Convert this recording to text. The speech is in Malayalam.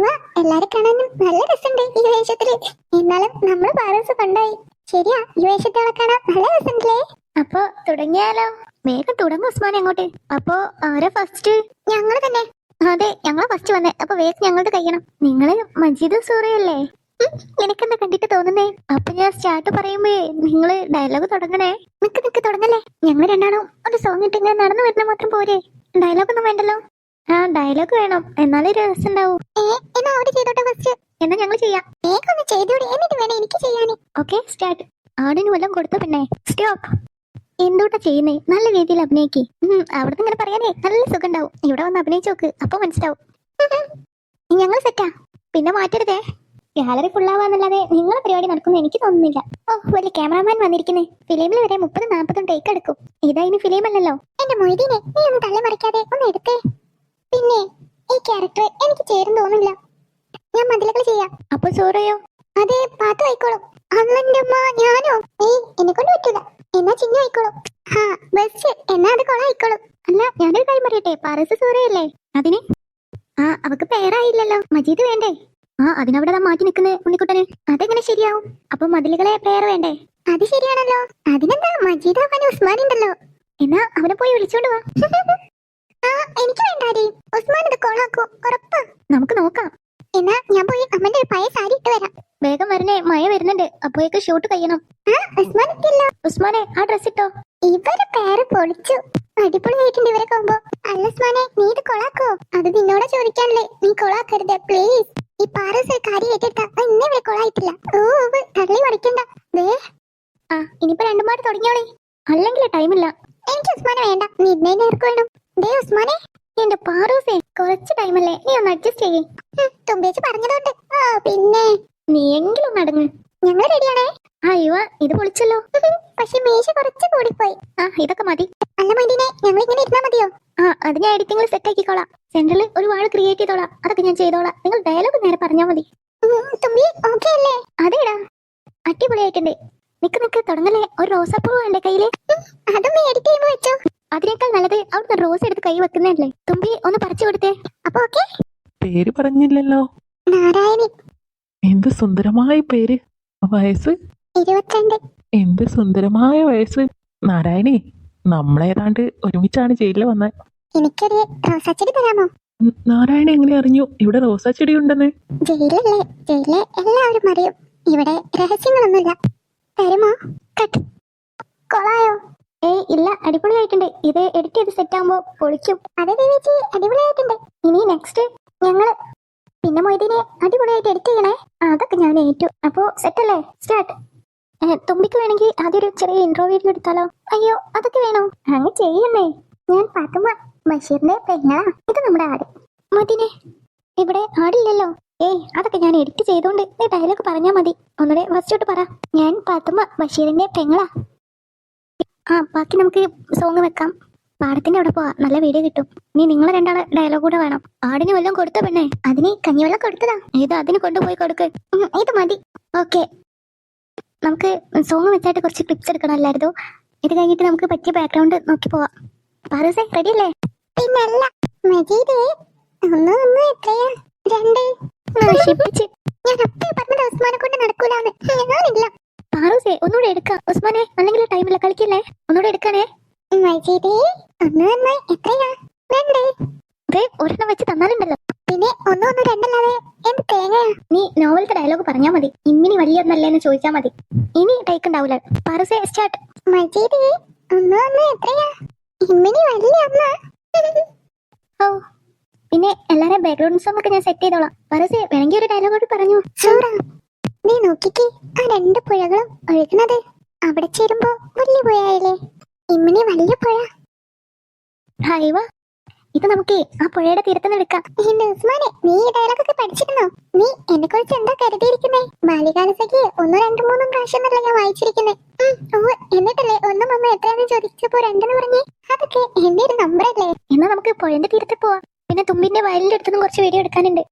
അയ്യോ, എല്ലാരെ കാണാനും നല്ല രസമുണ്ട് ഈ വേഷത്തില്. എന്നാലും നമ്മള് പാരൻസ് കണ്ടായി. ശരിയാ, ഈ വേഷത്തോടെ കാണാൻ നല്ല രസമുണ്ടല്ലേ. അപ്പൊ തുടങ്ങിയാലോ? വേഗം തുടങ്ങും ഉസ്മാൻ. അങ്ങോട്ട്. അപ്പൊ ആരാ ഫസ്റ്റ്? ഞങ്ങള് തന്നെ. അതെ, ഞങ്ങളാ ഫസ്റ്റ് വന്നേ. അപ്പൊ വേഗം ഞങ്ങളുടെ കഴിയണം. നിങ്ങള് മജീദ് സൂറയല്ലേ? എനിക്കെന്താ കണ്ടിട്ട് തോന്നുന്നേ? അപ്പൊ ഞാൻ സ്റ്റാർട്ട് പറയുമ്പോ നിങ്ങള് ഡയലോഗ് തുടങ്ങണേ. നിക്ക് തുടങ്ങല്ലേ. ഞങ്ങൾ രണ്ടാളും ഒരു സോങ് ഇട്ട് ഇങ്ങനെ നടന്നു വരുന്ന മാത്രം പോരെ? ഡയലോഗ് ഒന്നും വേണ്ടല്ലോ. ആ, ഡയലോഗ് വേണം, എന്നാലേ രസം ഉണ്ടാവൂ. എന്നാ അവര് ചെയ്തോട്ടെ ഫസ്റ്റ്. എന്നാ ഞങ്ങൾ ചെയ്യാം. വേഗം ഒന്ന് ചെയ്തോടെ, എന്നിട്ട് വേണം എനിക്ക് ചെയ്യാന്. Okay, start. ആടിന് വല്ലതും കൊടുത്ത പിന്നെ സ്റ്റോപ്പ്. എന്തുകൊണ്ടാ ചെയ്യുന്നേ? നല്ല രീതിയിൽ അഭിനയിക്ക്. അവിടുന്ന് ഇങ്ങനെ പറയാനേ നല്ല സുഖം ഉണ്ടാവും. ഇവിടെ വന്ന് അഭിനയിച്ച് നോക്ക്, അപ്പൊ മനസ്സിലാവും. ഞങ്ങൾ സെറ്റാ, പിന്നെ മാറ്റരുതേ. ഗാലറി ഫുള്ളാവാന്നല്ലാതെ നിങ്ങളെ പരിപാടി നടക്കുന്നു എനിക്ക് തോന്നുന്നില്ല. ഓ, വലിയ ക്യാമറാമാൻ വന്നിരിക്കുന്നേ. ഫിലിമിൽ വരെ 30-40 ടേക്ക് എടുക്കും. ഇതാ ഇനി ഫിലിം അല്ലല്ലോ. എന്റെ മൊയ്തീനെ, നീ ഒന്ന് തള്ളി മറിക്കാതെ ഒന്ന് എടുത്തേ. പിന്നെ ഈ ക്യാരക്ടർ എനിക്ക് ചേരും തോന്നില്ല. ഞാൻ മതിലുകൾ ചെയ്യാം. അപ്പൊ സൂറയോ? അതെ, പാത്തു ആയിക്കോളും. അമ്മന്റെ അമ്മ ഞാനോ? എന്നെ കൊണ്ട് പറ്റൂല. എന്നാ ചിന്നു ആയിക്കോളും. ആ ബസ്, എന്നാ അത് കൊളായിക്കോളും. അല്ല, ഞാനൊരു കാര്യം പറയട്ടെ. പാറസ് സൂറയല്ലേ? അതിന് അവക്ക് പേരായില്ലല്ലോ. മജീദ് വേണ്ടേ? അതിനവിടെ മാറ്റി നിൽക്കുന്നേ ഉണ്ണിക്കുട്ടന്. അതെങ്ങനെ ശരിയാവും? അപ്പൊ മതിലുകളെ പേര് വേണ്ടേ? അത് ശരിയാണല്ലോ. അതിനെന്താ, മജീദ് അവന് ഉസ്മാൻ ഉണ്ടല്ലോ. എന്നാ അവനെ പോയി വിളിച്ചോണ്ട് വാ. ആ, എനിക്ക് വേണ്ടാടി. ഉസ്മാൻ ഇത് കൊളാക്കും ഉറപ്പാ. നമുക്ക് നോക്കാം. എന്നാ ഞാൻ പോയി അമ്മന്റെ ഒരു പഴയ സാരി ഇട്ട് വരാം. വേഗം വരണേ, മഴ വരുന്നുണ്ട്. അപ്പോഴേക്ക് ഷൂട്ട് കഴിയണം. ഉസ്മാൻ എത്തിയല്ലോ. ഉസ്മാനെ, ആ ഡ്രസ് ഇട്ടോ. ഇവരെ പേര് പൊളിച്ചു. അടിപൊളിയായിട്ടുണ്ട് ഇവരെ കോമ്പോ. അല്ല ഉസ്മാനെ, നീ ഇത് കൊളാക്കോ? അത് നിന്നോട് ചോദിക്കാനല്ലേ. നീ കൊളാക്കരുത് പ്ലീസ്. ഈ പാറസ് കാര്യം ഏറ്റെടുത്താ ഇന്നേ ഇവിടെ കൊളായിട്ടില്ല. തള്ളി മറിക്കണ്ട. ഇനിയിപ്പോ രണ്ടുമാര് തുടങ്ങിയോളി, അല്ലെങ്കിൽ ടൈമില്ല. എനിക്ക് ഉസ്മാനെ വേണ്ട, നിന്നെ നേർക്ക് വേണം. ഉസ്മാനെ. എന്റെ പാറൂസേ, കുറച്ച് ടൈമല്ലേ, നീ ഒന്ന് അഡ്ജസ്റ്റ് ചെയ്യേ. തുമ്പേച്ച് പറഞ്ഞതുകൊണ്ട്. പിന്നെ നീ എങ്കിലും നടങ്ങ്. ഞങ്ങൾ റെഡിയാണേ. അയ്യോ, ഇത് പൊളിച്ചല്ലോ. പക്ഷെ മീശ കുറച്ച് കൂടിപ്പോയി. ഇതൊക്കെ മതി. അല്ല മൈദിനെ, ഞങ്ങൾ ഇങ്ങനെ ഇരുന്നാ മതിയോ? അത് ഞാൻ എഡിറ്റിംഗിൽ സെറ്റ് ആക്കിക്കോളാം. സെന്ററിൽ ഒരു വാഴ ക്രിയേറ്റ് ചെയ്തോളാം. അതൊക്കെ ഞാൻ ചെയ്തോളാം. നിങ്ങൾ ഡയലോഗ് നേരെ പറഞ്ഞാൽ മതി. തുമ്പി ഓക്കെ അല്ലേ? അതേടാ, അടിപൊളിയായിട്ടുണ്ട്. നിക്ക് തുടങ്ങല്ലേ. ഒരു റോസാപ്പൂ എന്റെ കയ്യില്. അതും എഡിറ്റ് ചെയ്യുമ്പോ വെച്ചോ. അതിനേക്കാൾ നല്ലത് അവിടുന്ന് റോസ് എടുത്ത് കൈ വെക്കുന്നതല്ലേ. തുമ്പി ഒന്ന് പറിച്ചു കൊടുത്തേ. അപ്പൊ ഓക്കെ. പേര് പറഞ്ഞില്ലല്ലോ. നാരായണി. എന്ത് സുന്ദരമായ പേര്. വയസ്സ് 22. എന്ത് സുന്ദരമായ വയസ്സ്. നാരായണി, നമ്മളേതാണ്ട് ഒരുമിച്ചാണ് ജയിലിൽ വന്നത്. എനിക്കൊരു റോസാച്ചെടി തരാമോ? നാരായണി എങ്ങനെ അറിഞ്ഞു ഇവിടെ റോസാ ചെടി ഉണ്ടെന്ന്? ജയിലല്ലേ, ജയിലെ എല്ലാവരും അറിയും. ഇവിടെ രഹസ്യങ്ങളൊന്നുമില്ല. തരുമോ? കട്ട്. കൊളായോ? ഇല്ല, അടിപൊളിയായിട്ടുണ്ട്. ഇത് എഡിറ്റ് ചെയ്ത് സെറ്റ് ആകുമ്പോ പൊളിക്കും. അതെ ദേവിച്ചി, അടിപൊളിയായിട്ടുണ്ട്. ഇനി നെക്സ്റ്റ് ഞങ്ങള്. പിന്നെ മൊയ്തീനെ അടിപൊളിയായിട്ട് എഡിറ്റ് ചെയ്യണേ. അതൊക്കെ ഞാൻ ഏറ്റു. അപ്പോ സെറ്റല്ലേ? സ്റ്റാർട്ട്. തുമ്പിക്ക് വേണമെങ്കിൽ ആദ്യം ഒരു ചെറിയ ഇൻട്രോ വീഡിയോ എടുത്താലോ? അയ്യോ, അതൊക്കെ വേണോ? അങ്ങ് ചെയ്യുന്നേ. ഞാൻ പാത്തുമ്മ, ബഷീറിന്റെ പെങ്ങളാ. ഇത് നമ്മുടെ ആട്. മതിനെ, ഇവിടെ ആടില്ലല്ലോ. അതൊക്കെ ഞാൻ എഡിറ്റ് ചെയ്തോണ്ട് നീ ഡയലോഗ് പറഞ്ഞാ മതി. ഒന്നുകൂടെ ഫസ്റ്റോട്ട് പറ. ഞാൻ പാത്തുമ്മ, ബഷീറിന്റെ പെങ്ങളാ. ബാക്കി നമുക്ക് സോങ് വെക്കാം. പാടത്തിന്റെ അവിടെ പോവാ, നല്ല വീഡിയോ കിട്ടും. നീ നിങ്ങളെ രണ്ടാളെ ഡയലോഗ് കൂടെ വേണം. ആടിന് വല്ലതും കൊടുത്ത പെണ്ണേ? അതിന് കഞ്ഞിവെള്ളം കൊടുത്തതാ. ഇത് അതിന് കൊണ്ടുപോയി കൊടുക്ക്. ഇത് മതി. ഓക്കെ, നമുക്ക് സോങ് വെച്ചായിട്ട് കുറച്ച് ക്ലിപ്സ് എടുക്കണമല്ലായിരുന്നു. ഇത് കഴിഞ്ഞിട്ട് നമുക്ക് പറ്റിയ ബാക്ക്ഗ്രൗണ്ട് നോക്കി പോവാം. പാറൂസേ, റെഡി അല്ലേ? പിന്നല്ല മജീദേ. ഒന്ന് എത്രയാ? 2. നശിപ്പിച്ച്. ഞാൻ അപ്പേ പറഞ്ഞത് ഉസ്മാനെ കൊണ്ട് നടക്കൂലെന്ന്. ഞാനില്ല. പാറൂസേ, ഒന്നുകൂടെ എടുക്കാം. ഉസ്മാനെ, അല്ലെങ്കിൽ ടൈമില്ല, കളിക്കല്ലേ. ഒന്നുകൂടെ എടുക്കണേ. മജീദേ, ഒന്ന് എത്രയാ? 2. ഒരെണ്ണം വെച്ച് തന്നാലുണ്ടല്ലോ. പിന്നെ 1 1 2 അല്ലാതെ എന്ത് തേങ്ങയാ? നീ നോവലത്തെ ഡയലോഗ് പറഞ്ഞാ മതി. ഇമ്മിനി വലിയൊന്നല്ലേന്ന് ചോദിച്ചാ മതി. ഇനി ടേക്ക് ഉണ്ടാവൂല. പാറൂസേ, സ്റ്റാർട്ട്. മജീദേ, ഒന്ന് എത്രയാ? ഇമ്മിനി വലിയ അമ്മ. ഓ, പിന്നെ എല്ലാരും ബാക്ക്ഗ്രൗണ്ട് സോങ് ഒക്കെ ഞാൻ സെറ്റ് ചെയ്തോളാം. പാറൂസേ, വേണമെങ്കിൽ ഒരു ഡയലോഗ് കൂടി പറഞ്ഞു. സൂറ, നീ നോക്കിക്കേ, ആ 2 പുഴകളും ഒഴുകുന്നത്. അവിടെ ചേരുമ്പോ വലിയ പുഴയായില്ലേ? ഇമ്മിനി വലിയ പുഴ. ഹൈവ, ഇത് നമുക്ക് ആ പുഴയുടെ തീരത്തുനിന്ന് എടുക്കാം. എന്റെ ഉസ്മാനെ, നീ ഈ ഡയലോഗൊക്കെ പഠിച്ചിരുന്നോ? നീ എന്നെ കുറിച്ച് എന്താ കരുതിയിരിക്കുന്നേ? ബാല്യകാലസഖി 1 2 3 പ്രാവശ്യം എന്നല്ല ഞാൻ വായിച്ചിരിക്കുന്നേ. എന്നിട്ടല്ലേ 1 1 എത്രയാണെന്ന് ചോദിച്ചപ്പോ 2 പറഞ്ഞേ? അതൊക്കെ എന്റെ ഒരു നമ്പർ അല്ലേ? എന്നാ നമുക്ക് പുഴന്റെ തീരത്ത് പോവാം. പിന്നെ തുമ്പിന്റെ വയലിന്റെ അടുത്തുനിന്ന് കുറച്ച് വീഡിയോ എടുക്കാനുണ്ട്.